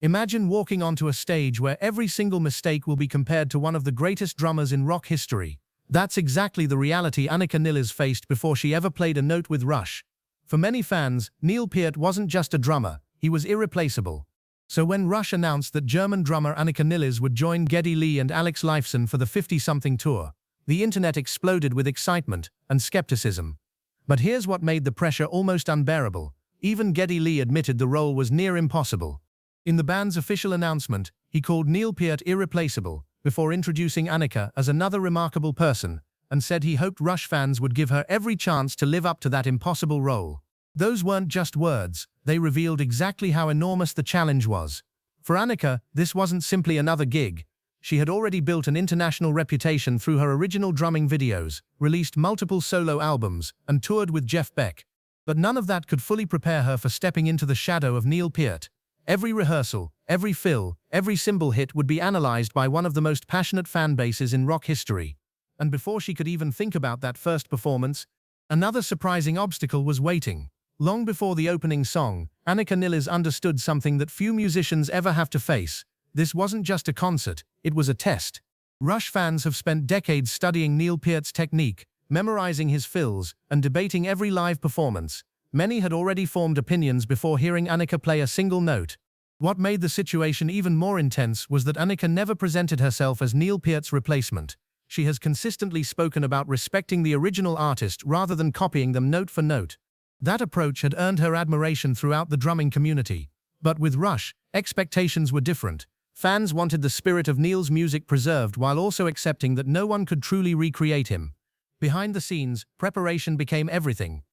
Imagine walking onto a stage where every single mistake will be compared to one of the greatest drummers in rock history. That's exactly the reality Anika Nilles faced before she ever played a note with Rush. For many fans, Neil Peart wasn't just a drummer, he was irreplaceable. So when Rush announced that German drummer Anika Nilles would join Geddy Lee and Alex Lifeson for the 50-something tour, the internet exploded with excitement and skepticism. But here's what made the pressure almost unbearable. Even Geddy Lee admitted the role was near impossible. In the band's official announcement, he called Neil Peart irreplaceable, before introducing Anika as another remarkable person, and said he hoped Rush fans would give her every chance to live up to that impossible role. Those weren't just words, they revealed exactly how enormous the challenge was. For Anika, this wasn't simply another gig. She had already built an international reputation through her original drumming videos, released multiple solo albums, and toured with Jeff Beck. But none of that could fully prepare her for stepping into the shadow of Neil Peart. Every rehearsal, every fill, every cymbal hit would be analyzed by one of the most passionate fan bases in rock history. And before she could even think about that first performance, another surprising obstacle was waiting. Long before the opening song, Anika Nilles understood something that few musicians ever have to face. This wasn't just a concert, it was a test. Rush fans have spent decades studying Neil Peart's technique, memorizing his fills, and debating every live performance. Many had already formed opinions before hearing Anika play a single note. What made the situation even more intense was that Anika never presented herself as Neil Peart's replacement. She has consistently spoken about respecting the original artist rather than copying them note for note. That approach had earned her admiration throughout the drumming community. But with Rush, expectations were different. Fans wanted the spirit of Neil's music preserved while also accepting that no one could truly recreate him. Behind the scenes, preparation became everything.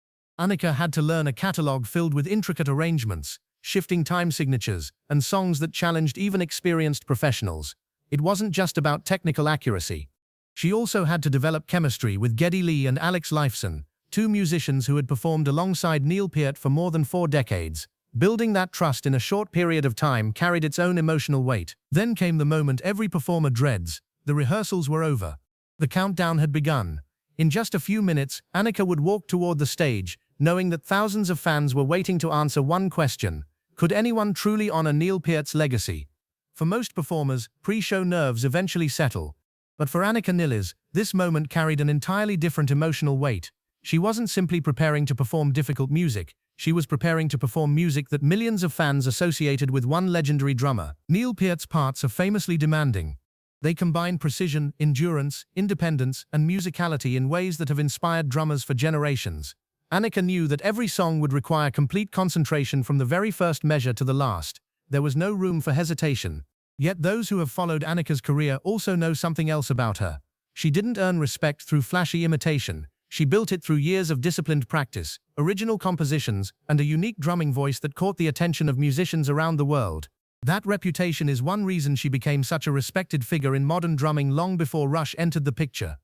Anika had to learn a catalogue filled with intricate arrangements, shifting time signatures, and songs that challenged even experienced professionals. It wasn't just about technical accuracy. She also had to develop chemistry with Geddy Lee and Alex Lifeson, two musicians who had performed alongside Neil Peart for more than 4 decades. Building that trust in a short period of time carried its own emotional weight. Then came the moment every performer dreads. The rehearsals were over. The countdown had begun. In just a few minutes, Anika would walk toward the stage, knowing that thousands of fans were waiting to answer one question: could anyone truly honor Neil Peart's legacy? For most performers, pre-show nerves eventually settle. But for Anika Nilles, this moment carried an entirely different emotional weight. She wasn't simply preparing to perform difficult music, she was preparing to perform music that millions of fans associated with one legendary drummer. Neil Peart's parts are famously demanding. They combine precision, endurance, independence, and musicality in ways that have inspired drummers for generations. Anika knew that every song would require complete concentration from the very first measure to the last. There was no room for hesitation. Yet those who have followed Anika's career also know something else about her. She didn't earn respect through flashy imitation. She built it through years of disciplined practice, original compositions, and a unique drumming voice that caught the attention of musicians around the world. That reputation is one reason she became such a respected figure in modern drumming long before Rush entered the picture.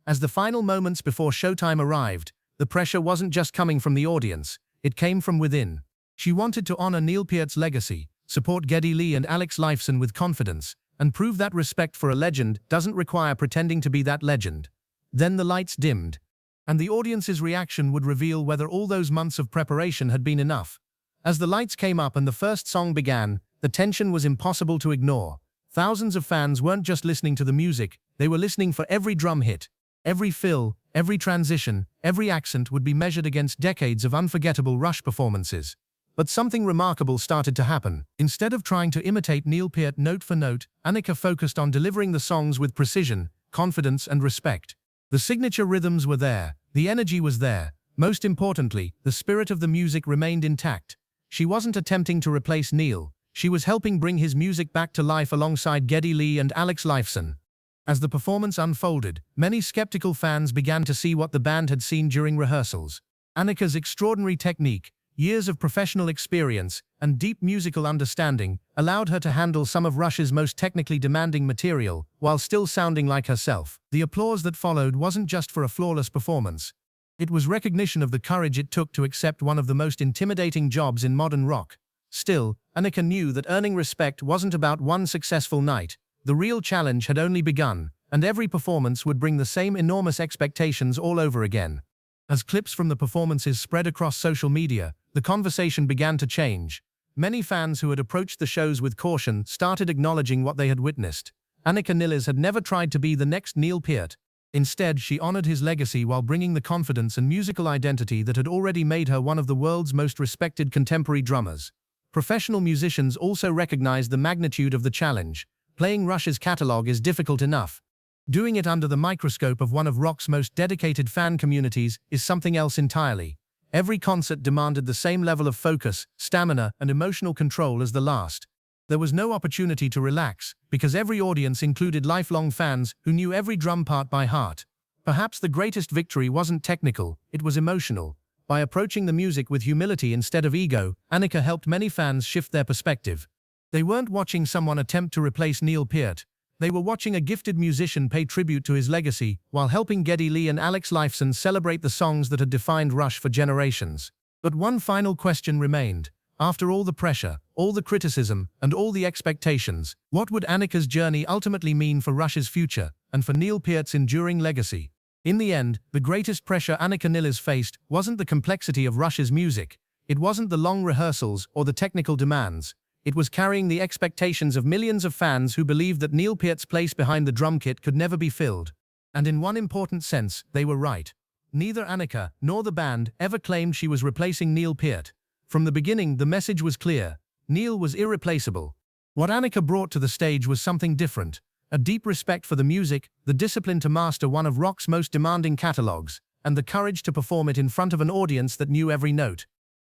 As the final moments before showtime arrived, the pressure wasn't just coming from the audience, it came from within. She wanted to honor Neil Peart's legacy, support Geddy Lee and Alex Lifeson with confidence, and prove that respect for a legend doesn't require pretending to be that legend. Then the lights dimmed, and the audience's reaction would reveal whether all those months of preparation had been enough. As the lights came up and the first song began, the tension was impossible to ignore. Thousands of fans weren't just listening to the music, they were listening for every drum hit. Every fill, every transition, every accent would be measured against decades of unforgettable Rush performances. But something remarkable started to happen. Instead of trying to imitate Neil Peart note for note, Anika focused on delivering the songs with precision, confidence, and respect. The signature rhythms were there, the energy was there. Most importantly, the spirit of the music remained intact. She wasn't attempting to replace Neil, she was helping bring his music back to life alongside Geddy Lee and Alex Lifeson. As the performance unfolded, many skeptical fans began to see what the band had seen during rehearsals. Anika's extraordinary technique, years of professional experience, and deep musical understanding allowed her to handle some of Rush's most technically demanding material, while still sounding like herself. The applause that followed wasn't just for a flawless performance. It was recognition of the courage it took to accept one of the most intimidating jobs in modern rock. Still, Anika knew that earning respect wasn't about one successful night. The real challenge had only begun, and every performance would bring the same enormous expectations all over again. As clips from the performances spread across social media, the conversation began to change. Many fans who had approached the shows with caution started acknowledging what they had witnessed. Anika Nilles had never tried to be the next Neil Peart. Instead, she honored his legacy while bringing the confidence and musical identity that had already made her one of the world's most respected contemporary drummers. Professional musicians also recognized the magnitude of the challenge. Playing Rush's catalogue is difficult enough. Doing it under the microscope of one of rock's most dedicated fan communities is something else entirely. Every concert demanded the same level of focus, stamina, and emotional control as the last. There was no opportunity to relax, because every audience included lifelong fans who knew every drum part by heart. Perhaps the greatest victory wasn't technical, it was emotional. By approaching the music with humility instead of ego, Anika helped many fans shift their perspective. They weren't watching someone attempt to replace Neil Peart. They were watching a gifted musician pay tribute to his legacy, while helping Geddy Lee and Alex Lifeson celebrate the songs that had defined Rush for generations. But one final question remained. After all the pressure, all the criticism, and all the expectations, what would Anika's journey ultimately mean for Rush's future, and for Neil Peart's enduring legacy? In the end, the greatest pressure Anika Nilles faced wasn't the complexity of Rush's music. It wasn't the long rehearsals or the technical demands. It was carrying the expectations of millions of fans who believed that Neil Peart's place behind the drum kit could never be filled. And in one important sense, they were right. Neither Anika nor the band ever claimed she was replacing Neil Peart. From the beginning, the message was clear. Neil was irreplaceable. What Anika brought to the stage was something different. A deep respect for the music, the discipline to master one of rock's most demanding catalogues, and the courage to perform it in front of an audience that knew every note.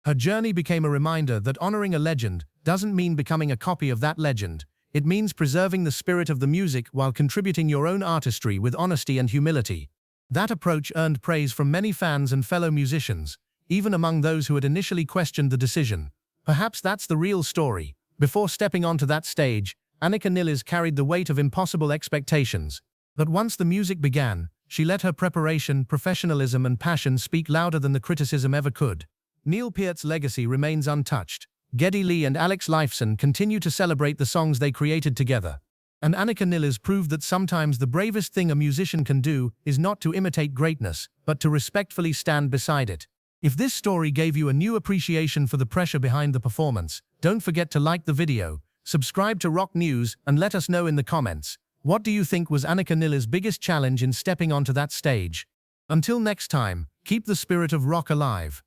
Her journey became a reminder that honoring a legend doesn't mean becoming a copy of that legend. It means preserving the spirit of the music while contributing your own artistry with honesty and humility. That approach earned praise from many fans and fellow musicians, even among those who had initially questioned the decision. Perhaps that's the real story. Before stepping onto that stage, Anika Nilles carried the weight of impossible expectations. But once the music began, she let her preparation, professionalism, and passion speak louder than the criticism ever could. Neil Peart's legacy remains untouched. Geddy Lee and Alex Lifeson continue to celebrate the songs they created together. And Anika Nilles proved that sometimes the bravest thing a musician can do is not to imitate greatness, but to respectfully stand beside it. If this story gave you a new appreciation for the pressure behind the performance, don't forget to like the video, subscribe to Rock News, and let us know in the comments. What do you think was Anika Nilles' biggest challenge in stepping onto that stage? Until next time, keep the spirit of rock alive.